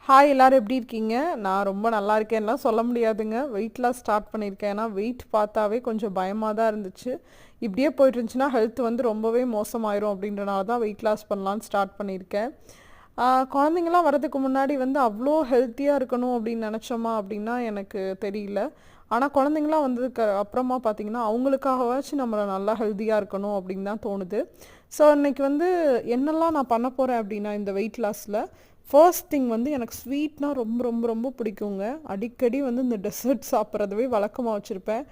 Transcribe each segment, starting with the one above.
Hi எல்லாரும் எப்படி இருக்கீங்க? நான் ரொம்ப நல்லா இருக்கேன்லாம் சொல்ல முடியாதுங்க. வெயிட் லாஸ் ஸ்டார்ட் பண்ணியிருக்கேன். ஏன்னா வெயிட் பார்த்தாவே கொஞ்சம் பயமாக தான் இருந்துச்சு. இப்படியே போயிட்டு இருந்துச்சுன்னா ஹெல்த் வந்து ரொம்பவே மோசமாயிரும் அப்படின்றனால தான் வெயிட் லாஸ் பண்ணலான்னு ஸ்டார்ட் பண்ணியிருக்கேன். குழந்தைங்களாம் வரதுக்கு முன்னாடி வந்து அவ்வளோ ஹெல்த்தியாக இருக்கணும் அப்படின்னு நினச்சோமா அப்படின்னா எனக்கு தெரியல. ஆனால் குழந்தைங்களாம் வந்ததுக்கு அப்புறமா பார்த்தீங்கன்னா அவங்களுக்காகவாச்சும் நம்மளை நல்லா ஹெல்த்தியாக இருக்கணும் அப்படின்னு தான் தோணுது. ஸோ இன்னைக்கு வந்து என்னெல்லாம் நான் பண்ண போகிறேன் அப்படின்னா இந்த வெயிட் லாஸில் ஃபர்ஸ்ட் திங் வந்து எனக்கு ஸ்வீட்னா ரொம்ப ரொம்ப ரொம்ப பிடிக்குங்க. அடிக்கடி வந்து இந்த டெசர்ட் சாப்பிட்றதவே வழக்கமாக வச்சுருப்பேன்.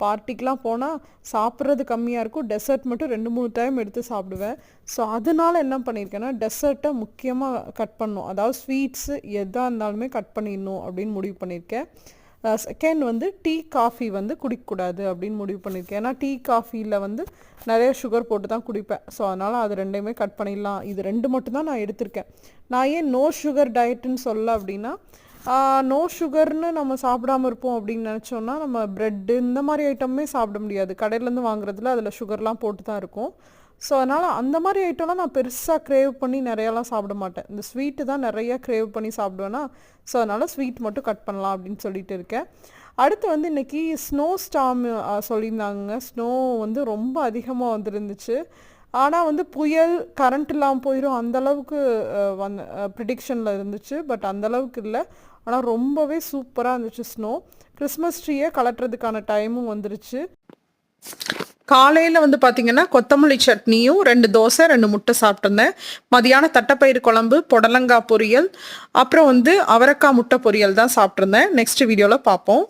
பார்ட்டிக்கெலாம் போனால் சாப்பிட்றது கம்மியாக இருக்கும், டெசர்ட் மட்டும் 2-3 டைம் எடுத்து சாப்பிடுவேன். ஸோ அதனால என்ன பண்ணியிருக்கேன்னா டெசர்ட்டை முக்கியமாக கட் பண்ணணும், அதாவது ஸ்வீட்ஸு எதாக இருந்தாலுமே கட் பண்ணிடணும் அப்படின்னு முடிவு பண்ணியிருக்கேன். செகண்ட் வந்து டீ காஃபி வந்து குடிக்கக்கூடாது அப்படின்னு முடிவு பண்ணியிருக்கேன். ஏன்னா டீ காஃபியில் வந்து நிறைய சுகர் போட்டு தான் குடிப்பேன். ஸோ அதனால் அது ரெண்டையுமே கட் பண்ணிடலாம். இது 2 மட்டும்தான் நான் எடுத்திருக்கேன். நான் ஏன் நோ சுகர் டயட்டுன்னு சொல்ல அப்படின்னா, நோ சுகர்னு நம்ம சாப்பிடாம இருப்போம் அப்படின்னு நினச்சோன்னா நம்ம ப்ரெட்டு இந்த மாதிரி ஐட்டமே சாப்பிட முடியாது. கடையிலேருந்து வாங்குறதுல அதில் சுகர்லாம் போட்டு தான் இருக்கும். ஸோ அதனால் அந்த மாதிரி ஐட்டம்லாம் நான் பெருசாக க்ரேவ் பண்ணி நிறையாலாம் சாப்பிட மாட்டேன். இந்த ஸ்வீட்டு தான் நிறையா க்ரேவ் பண்ணி சாப்பிடுவேன்னா, ஸோ அதனால் ஸ்வீட் மட்டும் கட் பண்ணலாம் அப்படின்னு சொல்லிட்டு இருக்கேன். அடுத்து வந்து இன்றைக்கி ஸ்னோ ஸ்டார்ம் சொல்லியிருந்தாங்க. ஸ்னோ வந்து ரொம்ப அதிகமாக வந்துருந்துச்சு. ஆனால் வந்து புயல் கரண்ட் இல்லாமல் போயிடும் அந்தளவுக்கு வந்து ப்ரிடிக்ஷனில் இருந்துச்சு. பட் அந்தளவுக்கு இல்லை. ஆனால் ரொம்பவே சூப்பராக இருந்துச்சு ஸ்னோ. கிறிஸ்மஸ் ட்ரீயை கலட்டுறதுக்கான டைமும் வந்துருச்சு. காலையில் வந்து பார்த்தீங்கன்னா கொத்தமல்லி சட்னியும் 2 தோசை 2 முட்டை சாப்பிட்ருந்தேன். மதியானம் தட்டைப்பயிறு குழம்பு, புடலங்காய் பொரியல், அப்புறம் வந்து அவரைக்காய் முட்டை பொரியல் தான் சாப்பிட்ருந்தேன். நெக்ஸ்ட் வீடியோவில் பார்ப்போம்.